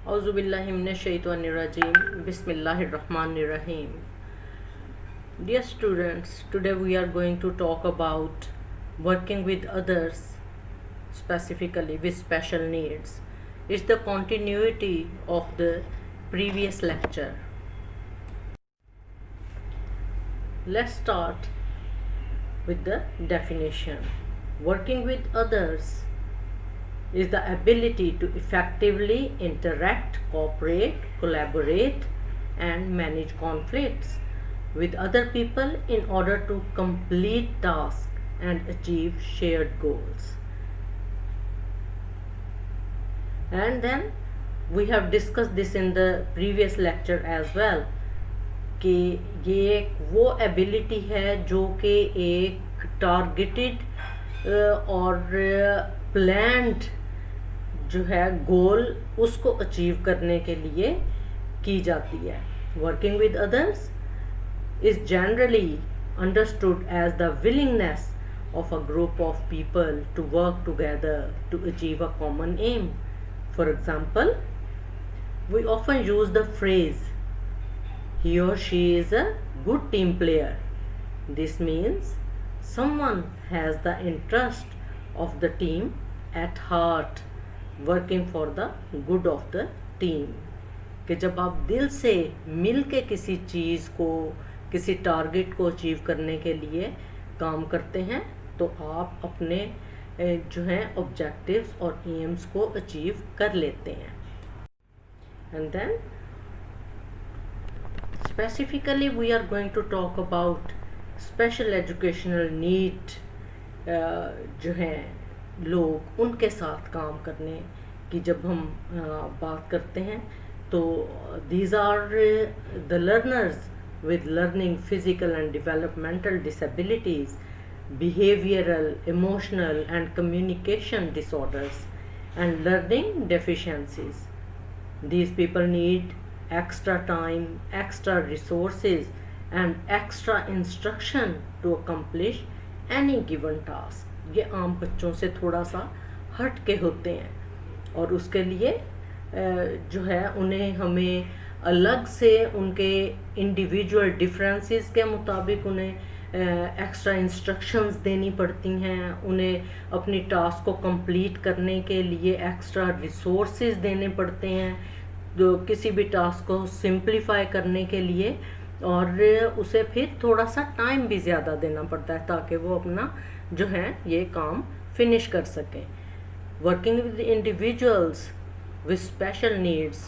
Auzubillahiminash-shaytanir-rajim. Bismillahir-rahmanir-rahim. Dear students, today we are going to talk about working with others, specifically with special needs. It's the continuity of the previous lecture. Let's start with the definition. Working with others is the ability to effectively interact, cooperate, collaborate, and manage conflicts with other people in order to complete tasks and achieve shared goals. And then we have discussed this in the previous lecture as well कि ये एक वो ability है जो कि एक targeted और planned जो है गोल उसको अचीव करने के लिए की जाती है. Working with others is generally understood as the willingness of a group of people to work together to achieve a common aim. For example, we often use the phrase, he or she is a good team player. This means someone has the interest of the team at heart, working for the good of the team. कि जब आप दिल से मिल के किसी चीज़ को, किसी target को अचीव करने के लिए काम करते हैं तो आप अपने जो हैं ऑब्जेक्टिव्स और एम्स को अचीव कर लेते हैं. And then specifically we are going to talk about special educational need जो हैं लोग, उनके साथ काम करने की जब हम बात करते हैं तो these are the learners with learning physical and developmental disabilities, behavioral, emotional and communication disorders and learning deficiencies. These people need extra time, extra resources and extra instruction to accomplish any given task. ये आम बच्चों से थोड़ा सा हट के होते हैं और उसके लिए जो है उन्हें हमें अलग से उनके इंडिविजुअल डिफरेंसेस के मुताबिक उन्हें एक्स्ट्रा इंस्ट्रक्शंस देनी पड़ती हैं. उन्हें अपनी टास्क को कंप्लीट करने के लिए एक्स्ट्रा रिसोर्सेज देने पड़ते हैं जो किसी भी टास्क को सिंप्लीफाई करने के लिए, और उसे फिर थोड़ा सा टाइम भी ज़्यादा देना पड़ता है ताकि वो अपना जो है ये काम फिनिश कर सकें. Working with individuals with special needs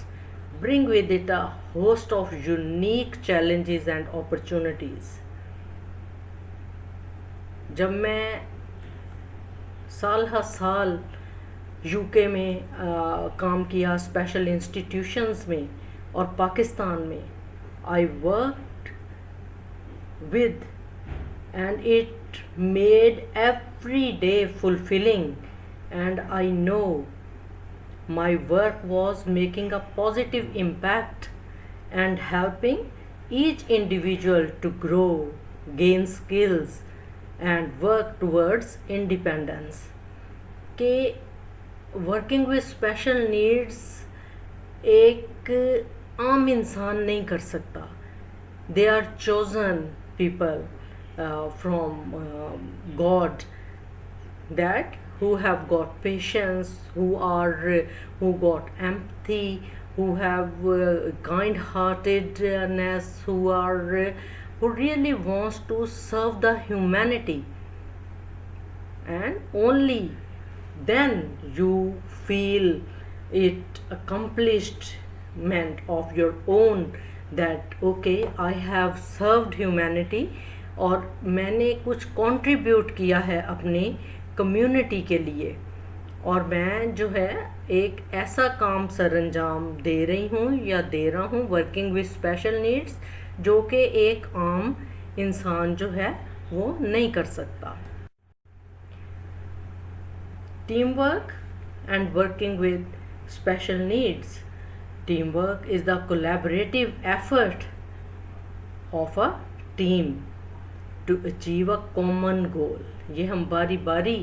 bring with it a host of unique challenges and opportunities. जब मैं साल हर साल यूके में काम किया स्पेशल इंस्टीट्यूशंस में और पाकिस्तान में, I worked with and it made every day fulfilling and I know my work was making a positive impact and helping each individual to grow, gain skills and work towards independence. कि working with special needs एक आम इंसान नहीं कर सकता. They are chosen people from God that who have got patience, who got empathy, who have kind-heartedness, who really wants to serve the humanity, and only then you feel it accomplishment of your own that okay, I have served humanity और मैंने कुछ contribute किया है अपनी community के लिए और मैं जो है एक ऐसा काम सरंजाम दे रही हूँ या दे रहा हूँ वर्किंग विद स्पेशल नीड्स जो कि एक आम इंसान जो है वो नहीं कर सकता. Team work and working with special needs. Team work is the collaborative effort of a team to achieve a common goal. ये हम बारी बारी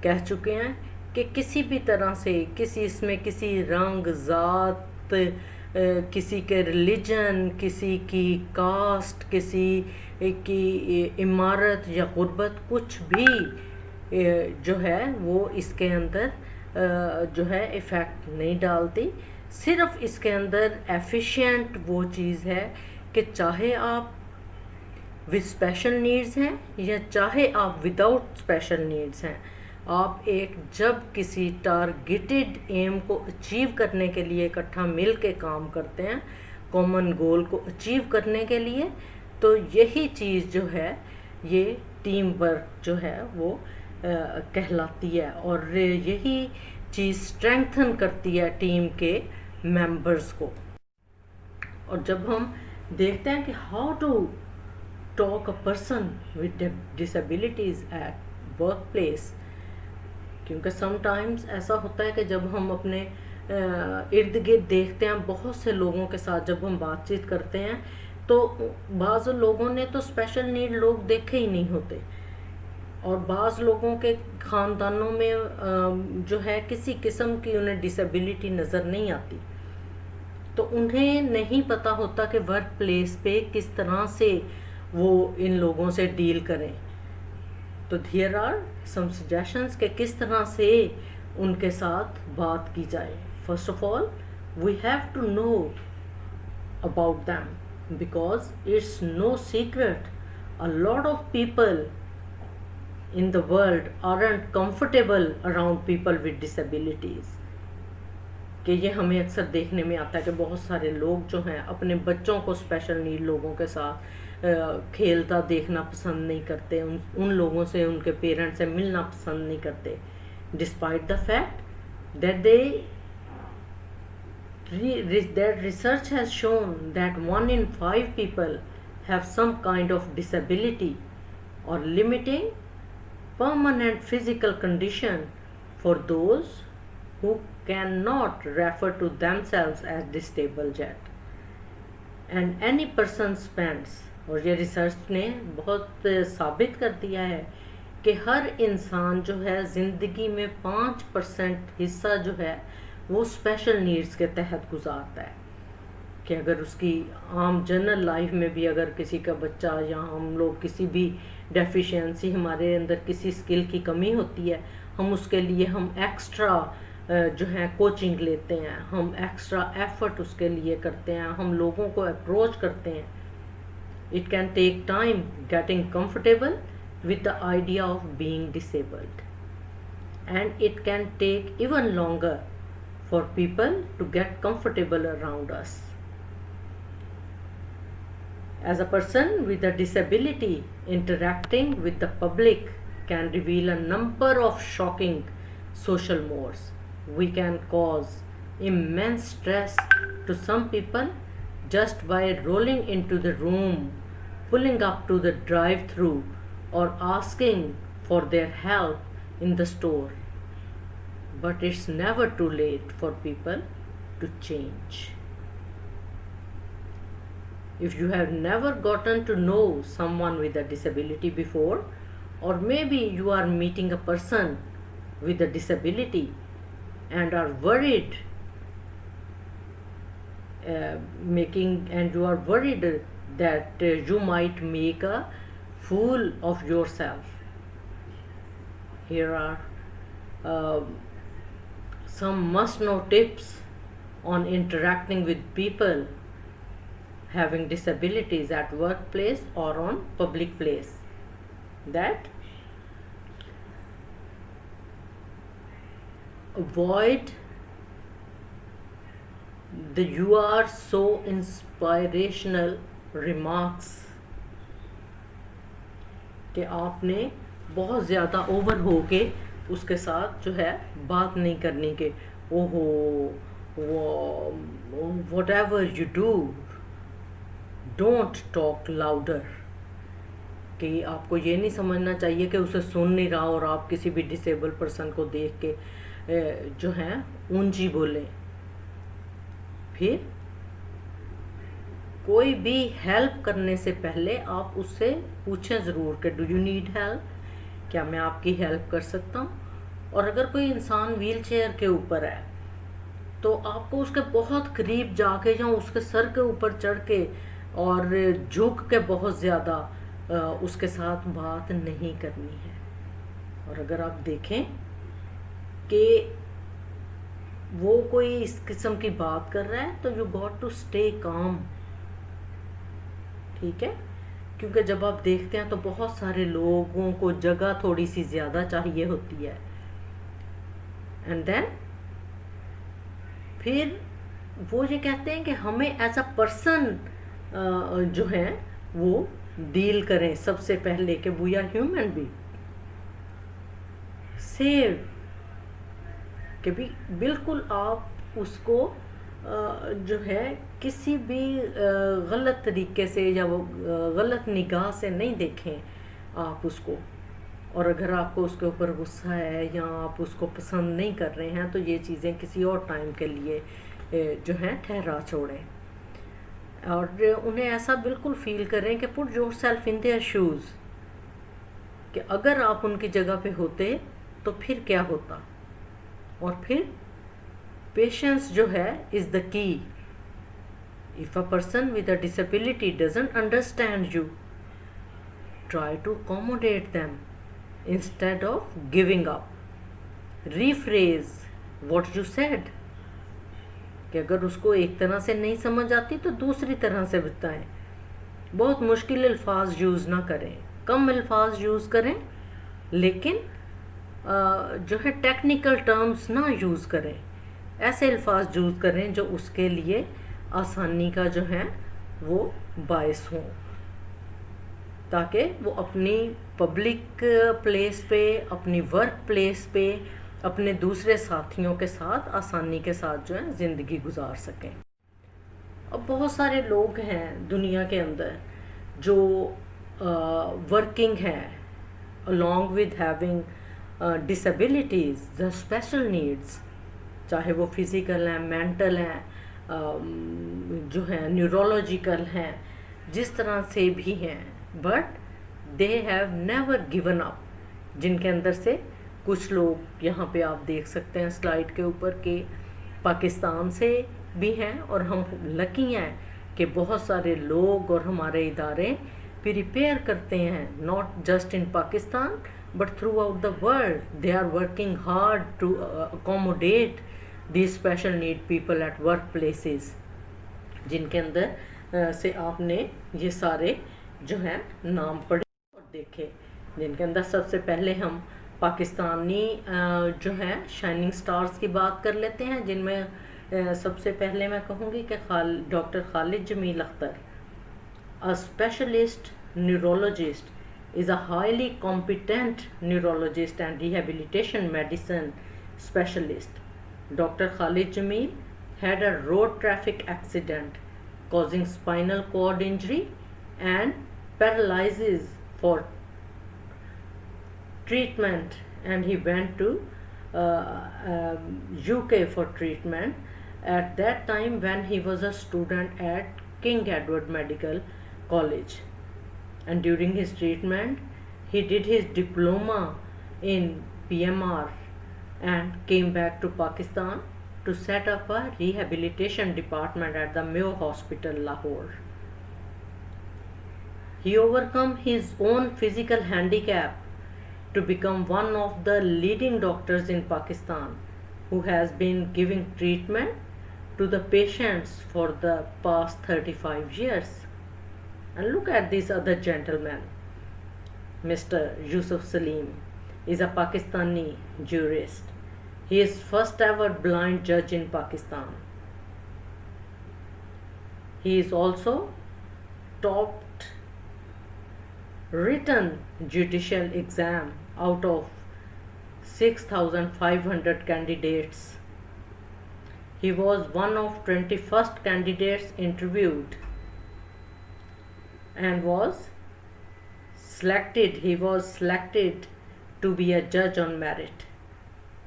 कह चुके हैं कि किसी भी तरह से किसी इसमें किसी रंग, ज़ात, किसी के रिलीजन, किसी की कास्ट, किसी की इमारत या गुर्बत कुछ भी जो है वो इसके अंदर जो है इफ़ेक्ट नहीं डालती। सिर्फ इसके अंदर एफिशिएंट वो चीज़ है कि चाहे आप विद स्पेशल नीड्स हैं या चाहे आप विदाउट स्पेशल नीड्स हैं, आप एक जब किसी टारगेटेड एम को अचीव करने के लिए इकट्ठा मिल के काम करते हैं, कॉमन गोल को अचीव करने के लिए, तो यही चीज़ जो है ये टीम वर्क जो है वो कहलाती है और यही चीज़ स्ट्रेंथन करती है टीम के मेंबर्स को। और जब हम देखते हैं कि how to talk a person with disabilities at work place, क्योंकि समटाइम्स ऐसा होता है कि जब हम अपने इर्द गिर्द देखते हैं बहुत से लोगों के साथ जब हम बातचीत करते हैं, तो बाज़ लोगों ने तो स्पेशल नीड लोग देखे ही नहीं होते और बाज़ लोगों के ख़ानदानों में जो है किसी किस्म की उन्हें डिसेबिलिटी नज़र नहीं आती, तो उन्हें नहीं पता होता कि वर्क प्लेस पे किस तरह से वो इन लोगों से डील करें। तो देयर आर सम सजेशंस कि किस तरह से उनके साथ बात की जाए। First of all we have to know about them because it's no secret a lot of people in the world aren't comfortable around people with disabilities। कि ये हमें अक्सर देखने में आता है कि बहुत सारे लोग जो हैं अपने बच्चों को स्पेशल नीड लोगों के साथ खेलता देखना पसंद नहीं करते, उन लोगों से उनके पेरेंट्स से मिलना पसंद नहीं करते, despite the fact that that research has shown that 1 in 5 people have some kind of disability or limiting permanent physical condition for those who cannot refer to themselves as disabled yet, and any person spends, और ये research ने बहुत साबित कर दिया है कि हर इंसान जो है ज़िंदगी में 5% हिस्सा जो है वो स्पेशल नीड्स के तहत गुजारता है। कि अगर उसकी आम जनरल लाइफ में भी अगर किसी का बच्चा या हम लोग किसी भी डेफिशिएंसी, हमारे अंदर किसी स्किल की कमी होती है, हम उसके लिए हम एक्स्ट्रा जो है कोचिंग लेते हैं, हम एक्स्ट्रा एफर्ट उसके लिए करते हैं, हम लोगों को अप्रोच करते हैं। It can take time getting comfortable with the idea of being disabled and it can take even longer for people to get comfortable around us. As a person with a disability, interacting with the public can reveal a number of shocking social mores. We can cause immense stress to some people just by rolling into the room, pulling up to the drive-thru, or asking for their help in the store. But it's never too late for people to change. If you have never gotten to know someone with a disability before, or maybe you are meeting a person with a disability and are worried you are worried that you might make a fool of yourself, here are some must know tips on interacting with people having disabilities at workplace or on public place. That avoid the "you are so inspirational" remarks कि आपने बहुत ज़्यादा over हो के उसके साथ जो है बात नहीं करनी के ओहो whatever you do don't talk louder, कि आपको ये नहीं समझना चाहिए कि उसे सुन नहीं रहा और आप किसी भी डिसेबल पर्सन को देख के जो है ऊंची बोलें। फिर कोई भी हेल्प करने से पहले आप उससे पूछें ज़रूर कि डू यू नीड हेल्प, क्या मैं आपकी हेल्प कर सकता हूँ। और अगर कोई इंसान व्हील चेयर के ऊपर है तो आपको उसके बहुत करीब जाके या उसके सर के ऊपर चढ़ के और झुक के बहुत ज़्यादा उसके साथ बात नहीं करनी है। और अगर आप देखें कि वो कोई इस किस्म की बात कर रहा है तो you got to stay calm, ठीक है। क्योंकि जब आप देखते हैं तो बहुत सारे लोगों को जगह थोड़ी सी ज़्यादा चाहिए होती है, एंड देन फिर वो ये कहते हैं कि हमें एज अ पर्सन जो है वो डील करें सबसे पहले, कि वी आर ह्यूमन बीइंग, सेव कि भी बिल्कुल आप उसको जो है किसी भी गलत तरीके से या वो गलत निगाह से नहीं देखें आप उसको। और अगर आपको उसके ऊपर गुस्सा है या आप उसको पसंद नहीं कर रहे हैं तो ये चीज़ें किसी और टाइम के लिए जो है ठहरा छोड़ें, और उन्हें ऐसा बिल्कुल फील करें कि put your self in their shoes, कि अगर आप उनकी जगह पे होते तो फिर क्या होता। और फिर पेशेंस जो है is the key. If a person with a disability doesn't understand you, try to accommodate them instead of giving up. Rephrase what you said, कि अगर उसको एक तरह से नहीं समझ आती तो दूसरी तरह से बताएं। बहुत मुश्किल अल्फाज यूज़ ना करें, कम अल्फाज यूज़ करें, लेकिन जो है टेक्निकल टर्म्स ना यूज़ करें। ऐसे अल्फाज यूज़ करें जो उसके लिए आसानी का जो है वो बायस हों, ताकि वो अपनी पब्लिक प्लेस पे, अपनी वर्क प्लेस पे, अपने दूसरे साथियों के साथ आसानी के साथ जो है ज़िंदगी गुजार सकें। अब बहुत सारे लोग हैं दुनिया के अंदर जो वर्किंग हैं along with having disabilities, the special needs, चाहे वो फिज़िकल हैं, मेंटल हैं, जो हैं न्यूरोलॉजिकल हैं, जिस तरह से भी हैं, but they have never given up. जिनके अंदर से कुछ लोग यहाँ पे आप देख सकते हैं स्लाइड के ऊपर के पाकिस्तान से भी हैं, और हम लकी हैं कि बहुत सारे लोग और हमारे इदारे प्रिपेयर करते हैं, not just in Pakistan but throughout the world. They are working hard to accommodate these special need people at work places, जिनके अंदर से आपने ये सारे जो हैं नाम पढ़े और देखे, जिनके अंदर सबसे पहले हम पाकिस्तानी जो हैं शाइनिंग स्टार्स की बात कर लेते हैं, जिनमें सबसे पहले मैं कहूँगी कि doctor Khalid Jamil Akhtar, a specialist neurologist, is a highly competent neurologist and rehabilitation medicine specialist. Dr. Khalid Jameel had a road traffic accident causing spinal cord injury and paralysis for treatment, and he went to UK for treatment at that time when he was a student at King Edward Medical College. And during his treatment he did his diploma in PMR and came back to Pakistan to set up a rehabilitation department at the Mayo Hospital, Lahore. He overcome his own physical handicap to become one of the leading doctors in Pakistan who has been giving treatment to the patients for the past 35 years. And look at this other gentleman, Mr. Yusuf Salim is a Pakistani jurist. He is first ever blind judge in Pakistan. He is also topped written judicial exam out of 6,500 candidates. He was one of 21st candidates interviewed and was selected. He was selected to be a judge on merit.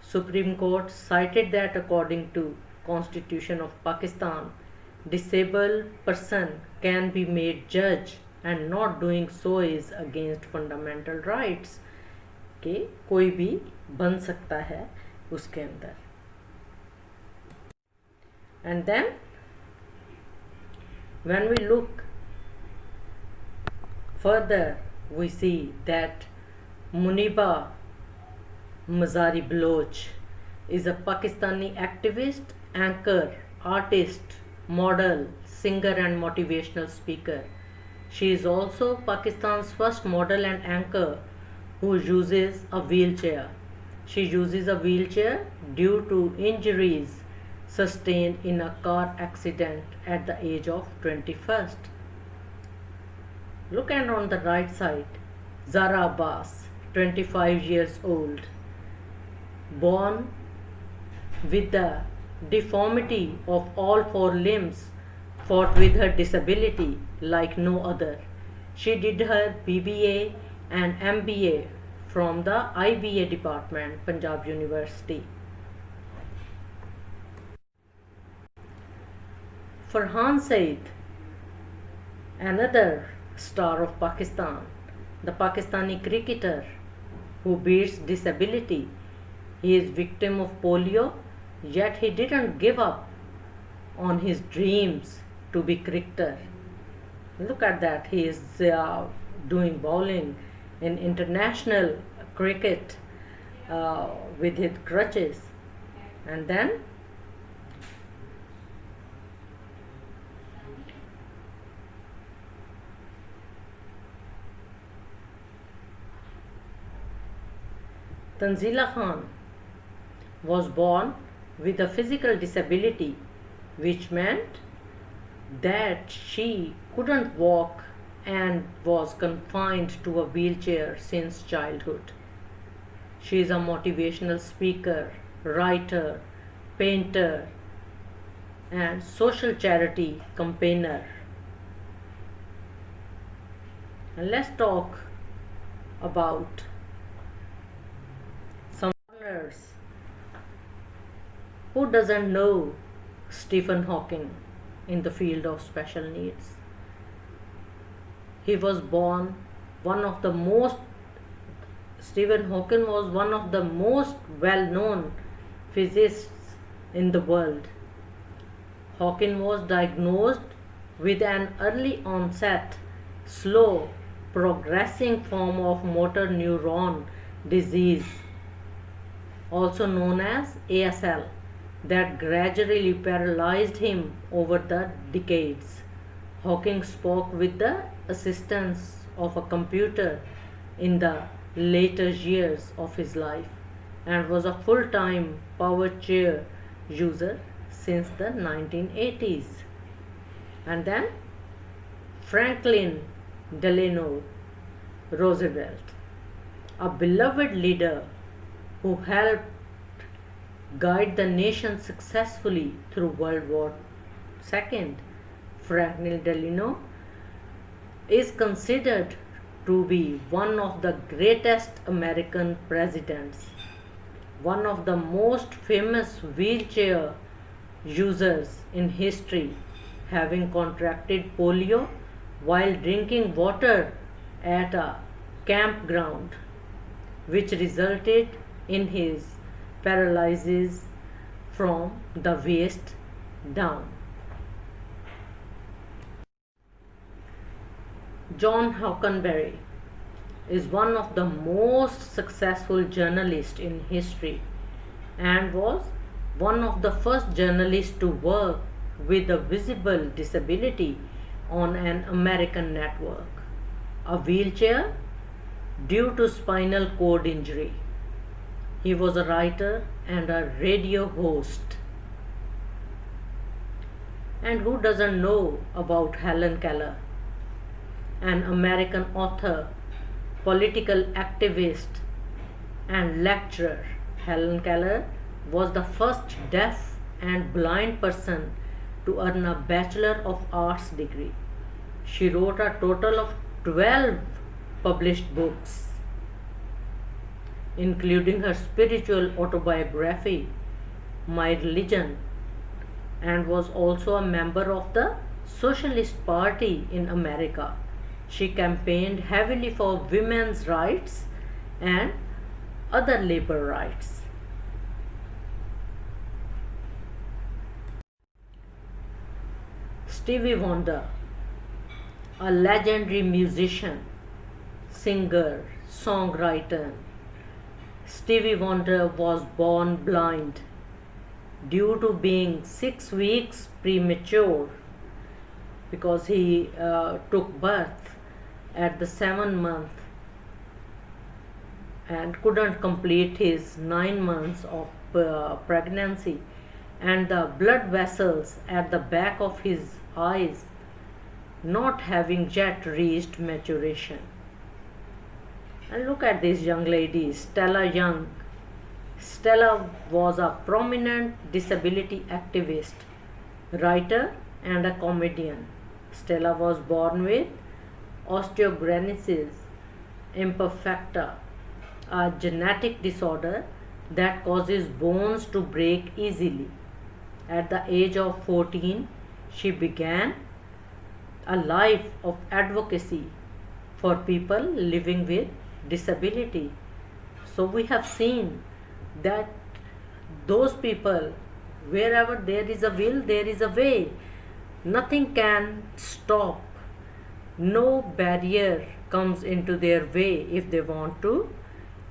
Supreme Court cited that according to Constitution of Pakistan, disabled person can be made judge and not doing so is against fundamental rights, कि कोई भी बन सकता है उसके अंदर। And then when we look further, we see that Muniba Mazari Baloch is a Pakistani activist, anchor, artist, model, singer, and motivational speaker. She is also Pakistan's first model and anchor who uses a wheelchair. She uses a wheelchair due to injuries sustained in a car accident at the age of 21st. Look at on the right side, Zara Abbas, 25 years old, born with the deformity of all four limbs, fought with her disability like no other. She did her BBA and MBA from the IBA department, Punjab University. Farhan Said, another star of Pakistan, the Pakistani cricketer who beats disability. He is victim of polio, yet he didn't give up on his dreams to be cricketer. Look at that, he is doing bowling in international cricket with his crutches. And then Tanzila Khan was born with a physical disability, which meant that she couldn't walk and was confined to a wheelchair since childhood. She is a motivational speaker, writer, painter, and social charity campaigner. And let's talk about some foreigners. Who doesn't know Stephen Hawking in the field of special needs? He was born one of the most Stephen Hawking was one of the most well-known physicists in the world. Hawking was diagnosed with an early onset, slow progressing form of motor neuron disease, also known as ASL, that gradually paralyzed him over the decades. Hawking spoke with the assistance of a computer in the later years of his life and was a full-time power chair user since the 1980s. And then Franklin Delano Roosevelt, a beloved leader who helped guide the nation successfully through World War II. Franklin Delano is considered to be one of the greatest American presidents, one of the most famous wheelchair users in history, having contracted polio while drinking water at a campground, which resulted in his paralysis from the waist down. John Hockenberry is one of the most successful journalists in history and was one of the first journalists to work with a visible disability on an American network, a wheelchair due to spinal cord injury. He was a writer and a radio host. And who doesn't know about Helen Keller, an American author, political activist, and lecturer? Helen Keller was the first deaf and blind person to earn a Bachelor of Arts degree. She wrote a total of 12 published books, including her spiritual autobiography, My Religion, and was also a member of the Socialist Party in America. She campaigned heavily for women's rights and other labor rights. Stevie Wonder, a legendary musician, singer, songwriter. Stevie Wonder was born blind due to being 6 weeks premature because he took birth at the 7th month and couldn't complete his 9 months of pregnancy, and the blood vessels at the back of his eyes not having yet reached maturation. And look at this young lady, Stella Young. Stella was a prominent disability activist, writer, and a comedian. Stella was born with osteogenesis imperfecta, a genetic disorder that causes bones to break easily. At the age of 14, she began a life of advocacy for people living with disability. So we have seen that those people, wherever there is a will, there is a way. Nothing can stop. No barrier comes into their way if they want to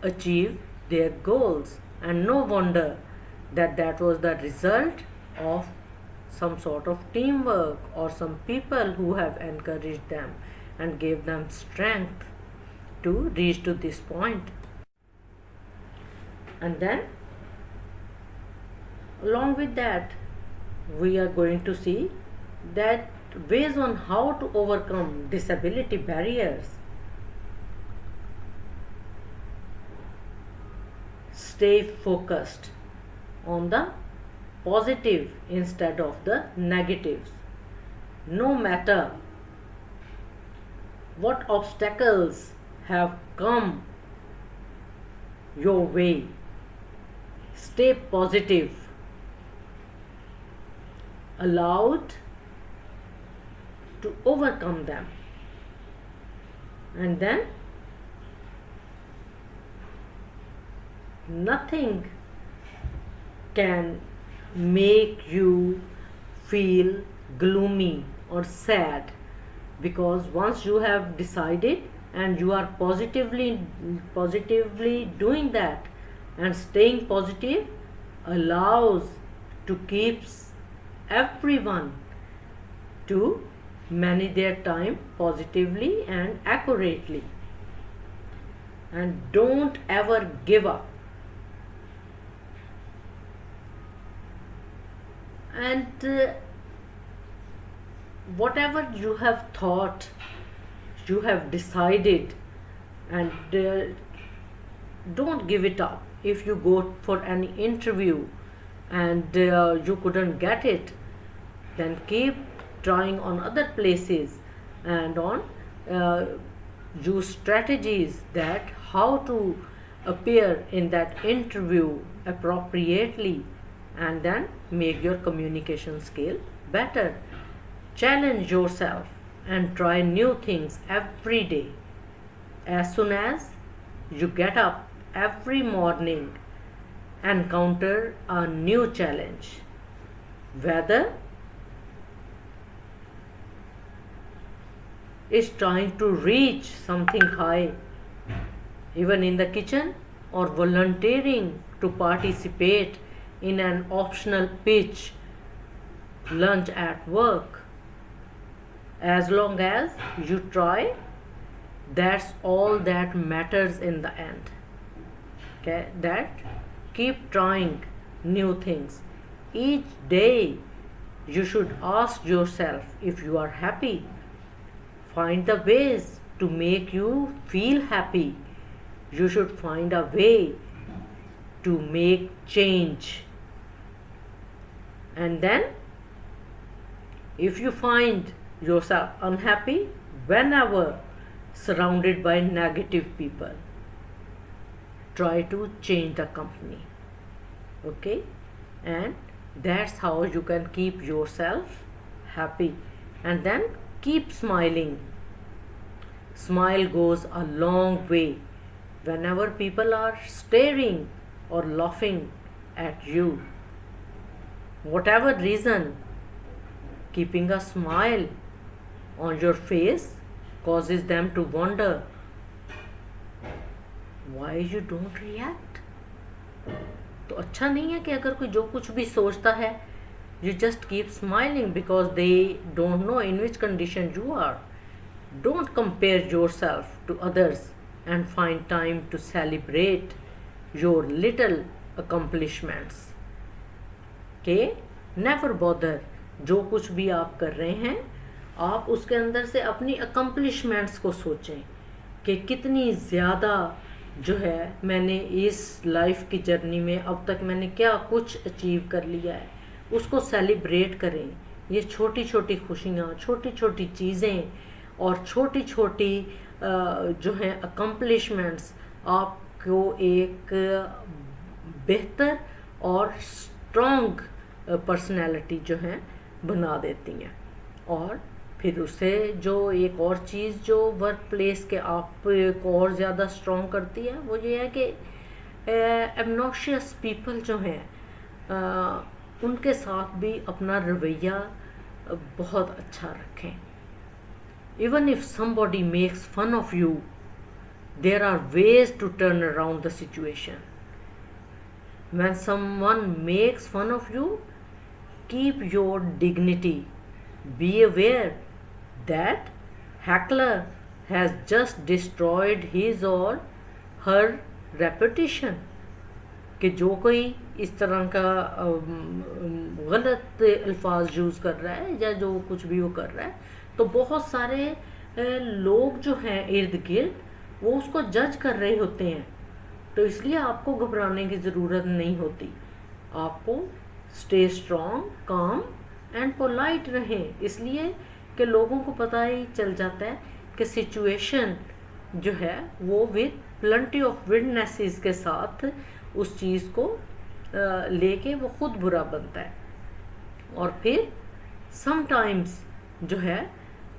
achieve their goals. And no wonder that that was the result of some sort of teamwork or some people who have encouraged them and gave them strength to reach to this point. And then along with that, we are going to see that ways on how to overcome disability barriers. Stay focused on the positive instead of the negatives. No matter what obstacles have come your way, stay positive, allowed to overcome them, and then nothing can make you feel gloomy or sad, because once you have decided and you are positively doing that, and staying positive allows to keeps everyone to manage their time positively and accurately. And don't ever give up. And whatever you have thought, you have decided, and don't give it up. If you go for an interview and you couldn't get it, then keep trying on other places and on use strategies that how to appear in that interview appropriately, and then make your communication skill better. Challenge yourself and try new things every day. As soon as you get up every morning, encounter a new challenge, whether it's trying to reach something high, even in the kitchen, or volunteering to participate in an optional pitch lunch at work. As long as you try, that's all that matters in the end. Okay, that keep trying new things each day. You should ask yourself if you are happy. Find the ways to make you feel happy. You should find a way to make change. And then if you find yourself unhappy whenever surrounded by negative people, try to change the company. Okay, and that's how you can keep yourself happy. And then keep smiling. Smile goes a long way. Whenever people are staring or laughing at you, whatever reason, keeping a smile on your face causes them to wonder why you don't react. तो अच्छा नहीं है कि अगर कोई जो कुछ भी सोचता है you just keep smiling because they don't know in which condition you are. Don't compare yourself to others and find time to celebrate your little accomplishments. के never bother, जो कुछ भी आप कर रहे हैं आप उसके अंदर से अपनी accomplishments को सोचें कि कितनी ज़्यादा जो है मैंने इस लाइफ की जर्नी में अब तक मैंने क्या कुछ अचीव कर लिया है, उसको सेलिब्रेट करें. ये छोटी छोटी खुशियाँ, छोटी छोटी चीज़ें और छोटी छोटी जो हैं अकम्पलिशमेंट्स आपको एक बेहतर और स्ट्रॉन्ग पर्सनैलिटी जो है बना देती हैं. और फिर उससे जो एक और चीज़ जो वर्क प्लेस के आप को और ज़्यादा स्ट्रॉन्ग करती है वो ये है कि एब्नॉक्शियस पीपल जो हैं उनके साथ भी अपना रवैया बहुत अच्छा रखें. Even if somebody makes fun of you, there are ways to turn around the situation. When someone makes fun of you, keep your dignity. Be aware that heckler has just destroyed his or her reputation. कि जो कोई इस तरह का गलत अल्फाज use कर रहा है या जो कुछ भी वो कर रहा है तो बहुत सारे लोग जो हैं इर्द गिर्द वो उसको जज कर रहे होते हैं. तो इसलिए आपको घबराने की ज़रूरत नहीं होती. आपको स्टे स्ट्रॉन्ग, काम एंड पोलाइट रहें, इसलिए कि लोगों को पता ही चल जाता है कि सिचुएशन जो है वो विद प्लेंटी ऑफ विटनेसेस के साथ उस चीज़ को लेके वो खुद बुरा बनता है. और फिर समटाइम्स जो है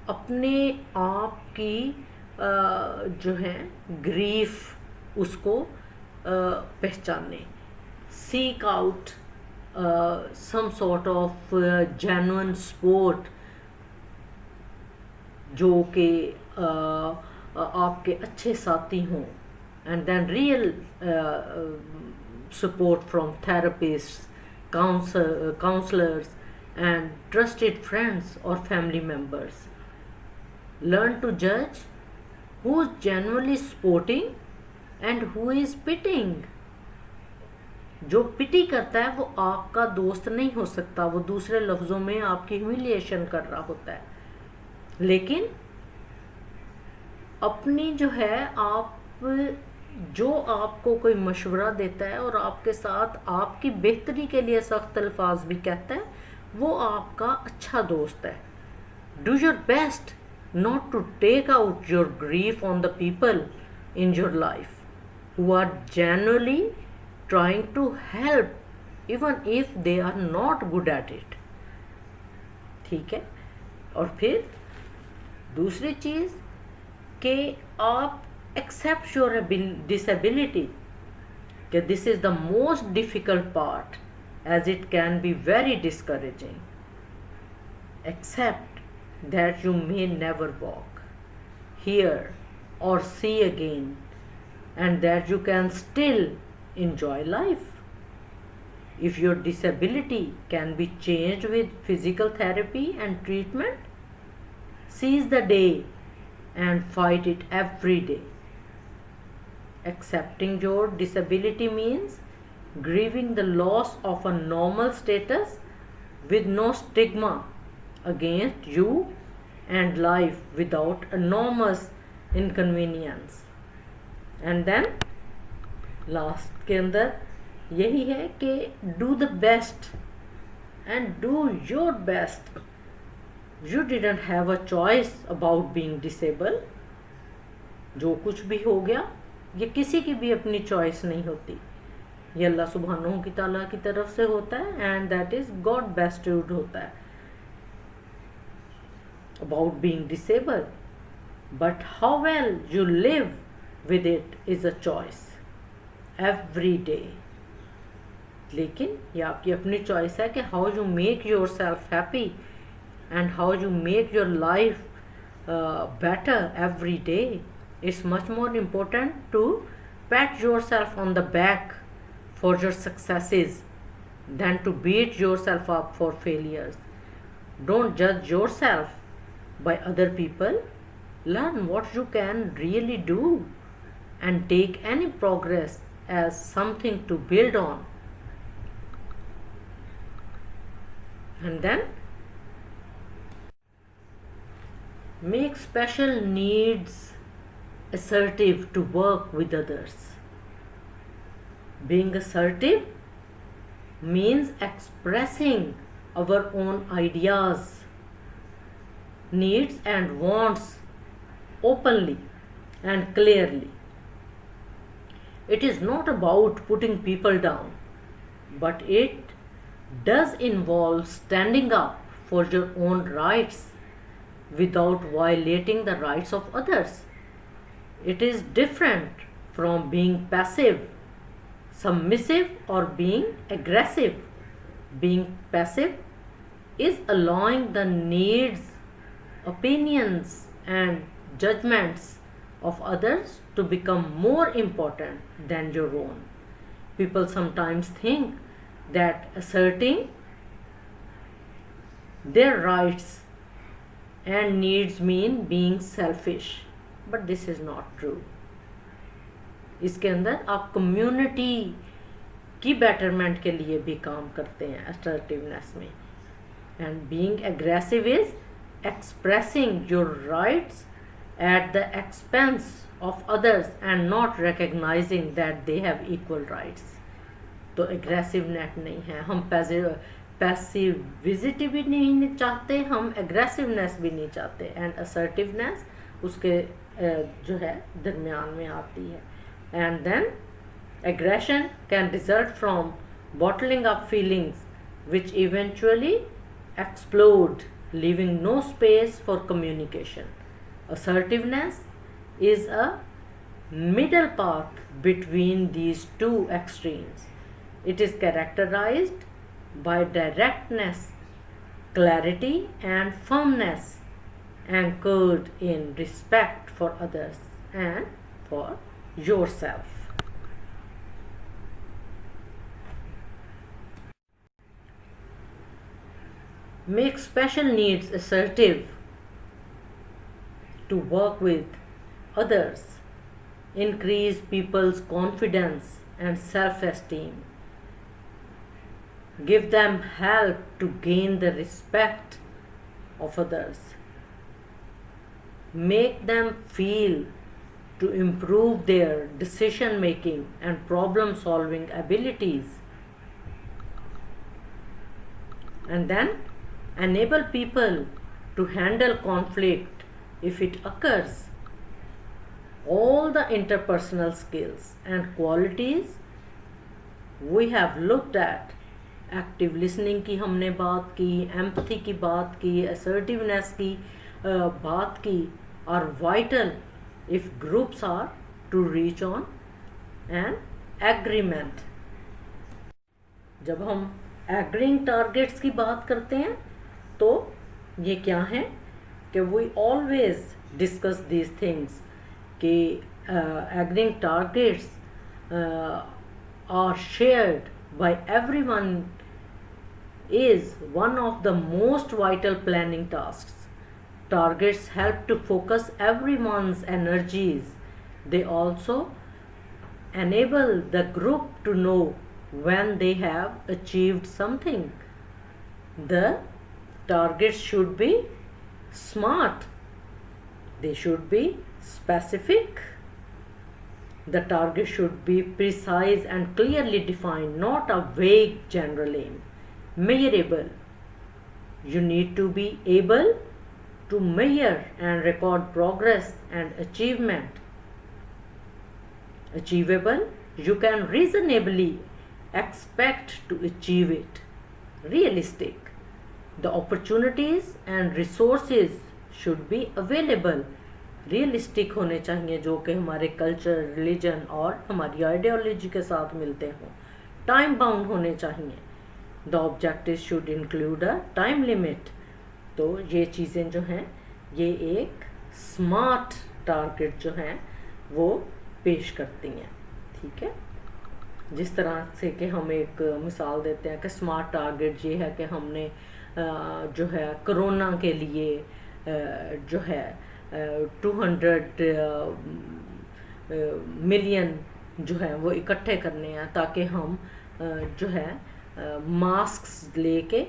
अपने आप की जो है ग्रीफ उसको पहचाने. Seek out some sort of genuine sport जो कि आपके अच्छे साथी हों, and then real support from therapists, counselors and trusted friends or family members. Learn to judge who is genuinely sporting and who is pitying. जो पिटी करता है वो आपका दोस्त नहीं हो सकता, वो दूसरे लफ्ज़ों में आपकी ह्यूमिलिएशन कर रहा होता है. लेकिन अपनी जो है आप जो आपको कोई मशवरा देता है और आपके साथ आपकी बेहतरी के लिए सख्त अल्फाज भी कहता है वो आपका अच्छा दोस्त है. Do your best not to take out your grief on the people in your life who are genuinely trying to help even if they are not good at it. ठीक है. और फिर दूसरी चीज़ कि आप accept your disability, कि this is the most difficult part as it can be very discouraging. Accept that you may never walk, hear or see again and that you can still enjoy life. If your disability can be changed with physical therapy and treatment, seize the day and fight it every day. Accepting your disability means grieving the loss of a normal status with no stigma against you and life without enormous inconvenience. And then last के अंदर यही है कि do the best and do your best. You didn't have a choice about being disable. जो कुछ भी हो गया ये किसी की भी अपनी चॉइस नहीं होती, ये अल्लाह सुब्हानहू की ताला की तरफ से होता है एंड दैट इज गॉड बेस्टूड होता है about being disable. But how well you live with it is a choice every day. लेकिन ये आपकी अपनी चॉइस है कि how you make your self happy and how you make your life better every day. It's much more important to pat yourself on the back for your successes than to beat yourself up for failures. Don't judge yourself by other people. Learn what you can really do and take any progress as something to build on. And then make special needs assertive to work with others. Being assertive means expressing our own ideas, needs, and wants openly and clearly. It is not about putting people down, but it does involve standing up for your own rights without violating the rights of others. It is different from being passive, submissive, or being aggressive. Being passive is allowing the needs, opinions, and judgments of others to become more important than your own. People sometimes think that asserting their rights and needs mean being selfish, but this is not true. इसके अंदर आप community की betterment के लिए भी काम करते हैं assertiveness में. And being aggressive is expressing your rights at the expense of others and not recognizing that they have equal rights. तो aggressiveness नहीं है, हम पैसिविटी भी नहीं चाहते, हम aggressiveness भी नहीं चाहते, and assertiveness उसके जो है दरमियान में आती है. And then aggression can result from bottling up feelings which eventually explode, leaving no space for communication. Assertiveness is a middle path between these two extremes. It is characterized by directness, clarity, and firmness, anchored in respect for others and for yourself. Make special needs assertive to work with others, increase people's confidence and self-esteem, give them help to gain the respect of others, make them feel to improve their decision making and problem solving abilities, and then enable people to handle conflict if it occurs. All the interpersonal skills and qualities we have looked at, active listening की हमने बात की, empathy की बात की, assertiveness की बात की, are vital if groups are to reach on an agreement. जब हम agreeing targets की बात करते हैं तो ये क्या है कि we always discuss these things कि agreeing targets are shared by everyone is one of the most vital planning tasks. Targets help to focus everyone's energies. They also enable the group to know when they have achieved something. The targets should be smart. They should be specific. The target should be precise and clearly defined, not a vague general aim. Measurable. You need to be able to measure and record progress and achievement. Achievable. You can reasonably expect to achieve it. Realistic. The opportunities and resources should be available. Realistic होने चाहिए जो कि हमारे culture, religion और हमारी ideology के साथ मिलते हों. टाइम बाउंड होने चाहिए. The objective should include a time limit. तो ये चीज़ें जो हैं ये एक स्मार्ट टारगेट जो हैं वो पेश करती हैं। ठीक है, जिस तरह से कि हम एक मिसाल देते हैं कि स्मार्ट टारगेट ये है कि हमने जो है कोरोना के लिए जो है 200 मिलियन जो है वो इकट्ठे करने हैं ताकि हम जो है मास्क लेके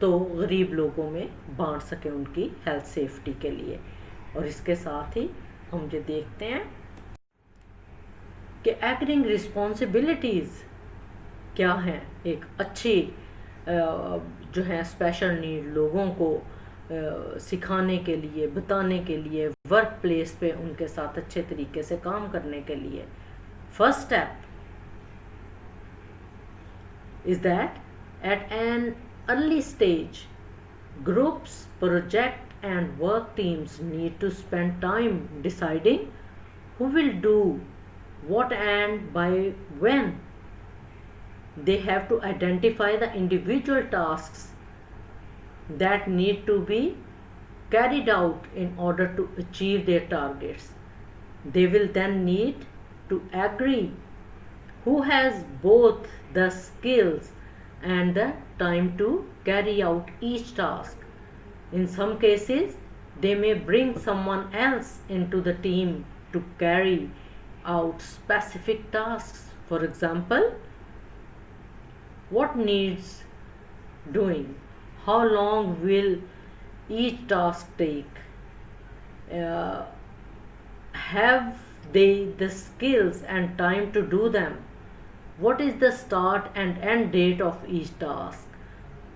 तो गरीब लोगों में बांट सकें उनकी हेल्थ सेफ्टी के लिए। और इसके साथ ही हम ये देखते हैं कि एग्रीइंग रिस्पॉन्सिबिलिटीज़ क्या हैं एक अच्छी जो है स्पेशल नीड लोगों को सिखाने के लिए, बताने के लिए, वर्क प्लेस पे उनके साथ अच्छे तरीके से काम करने के लिए। First step is that at an early stage, groups, project and work teams need to spend time deciding who will do what and by when. They have to identify the individual tasks that need to be carried out in order to achieve their targets. They will then need to agree who has both the skills and the time to carry out each task. In some cases, they may bring someone else into the team to carry out specific tasks. For example, what needs doing? How long will each task take? Have they the skills and time to do them? What is the start and end date of each task?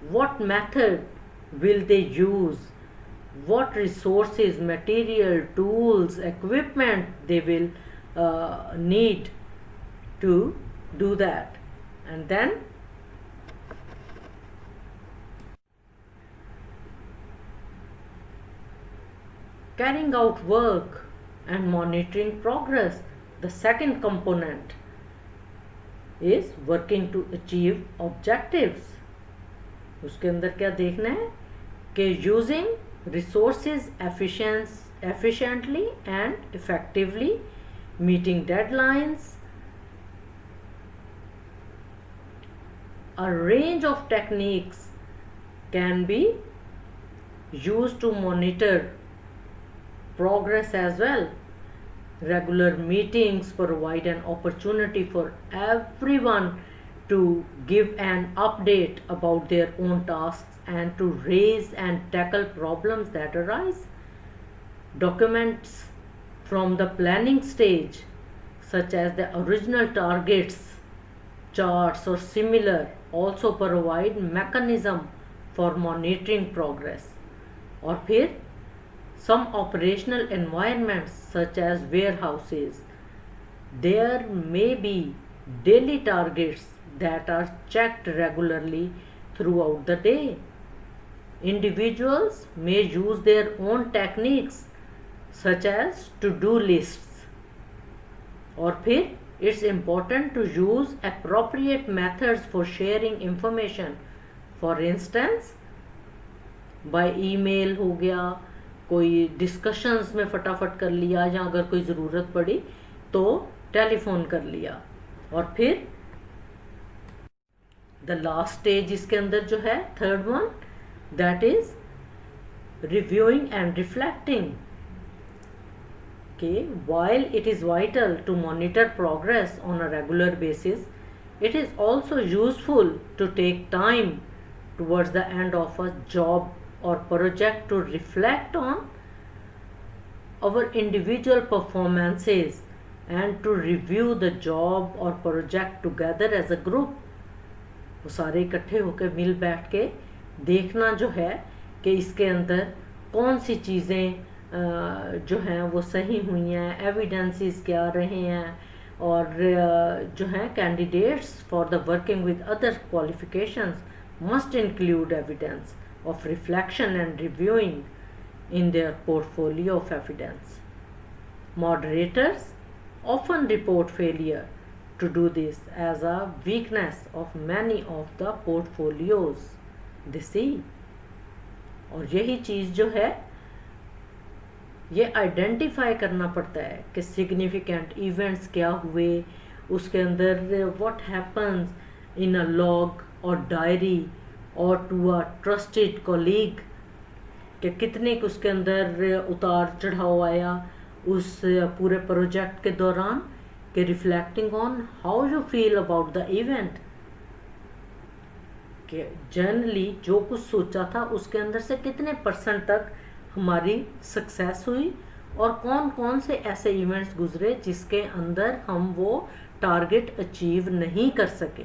What method will they use? What resources, material, tools, equipment they will need to do that? And then carrying out work and monitoring progress. The second component is working to achieve objectives. उसके अंदर क्या देखना है कि using resources efficiently and effectively, meeting deadlines. A range of techniques can be used to monitor progress as well. Regular meetings provide an opportunity for everyone to give an update about their own tasks and to raise and tackle problems that arise. Documents from the planning stage, such as the original targets, charts or similar, also provide mechanism for monitoring progress. और फिर some operational environments such as warehouses, there may be daily targets that are checked regularly throughout the day. Individuals may use their own techniques such as to-do lists. और फिर it's important to use appropriate methods for sharing information. For instance, by email हो गया, कोई discussions में फटाफट कर लिया, या अगर कोई ज़रूरत पड़ी तो टेलीफोन कर लिया। और फिर द लास्ट स्टेज इसके अंदर जो है third one, that is reviewing and reflecting कि while it is vital to monitor progress on a regular basis, it is also useful to take time towards the end of a job or project to reflect on our individual performances and to review the job or project together as a group. वो सारे इकट्ठे होकर मिल बैठ के देखना जो है कि इसके अंदर कौन सी चीज़ें जो हैं वो सही हुई हैं, एविडेंसेस क्या रहे हैं, और जो हैं candidates for the working with other qualifications must include evidence of reflection and reviewing in their portfolio of evidence. Moderators often report failure to do this as a weakness of many of the portfolios they see. और यही चीज़ जो है ये identify करना पड़ता है कि significant events क्या हुए, उसके अंदर what happens in a log और डायरी और टू अ ट्रस्टेड कॉलीग, कि कितने के उसके अंदर उतार चढ़ाव आया उस पूरे प्रोजेक्ट के दौरान, कि reflecting on how you feel about the event, कि जनरली जो कुछ सोचा था उसके अंदर से कितने परसेंट तक हमारी सक्सेस हुई और कौन कौन से ऐसे इवेंट्स गुजरे जिसके अंदर हम वो टारगेट अचीव नहीं कर सके,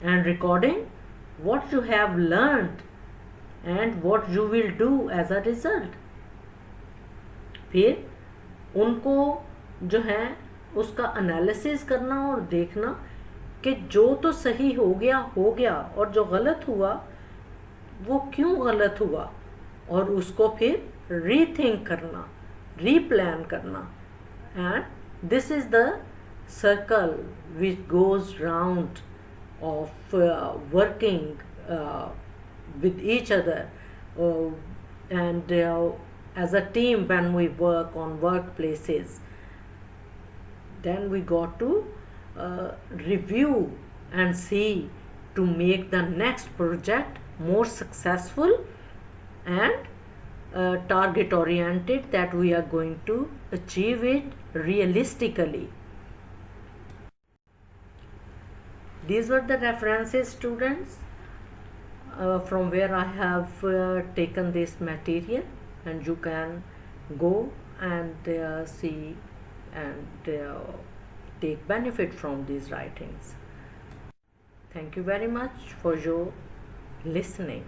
and recording what you have learned and what you will do as a result. फिर उनको जो है उसका एनालिसिस करना और देखना कि जो तो सही हो गया और जो गलत हुआ वो क्यों गलत हुआ, और उसको फिर रीथिंक करना, रीप्लान करना। And this is the circle which goes round of working with each other, and as a team when we work on workplaces, then we got to review and see to make the next project more successful and target oriented, that we are going to achieve it realistically. These were the references, students, from where I have taken this material, and you can go and see and take benefit from these writings. Thank you very much for your listening.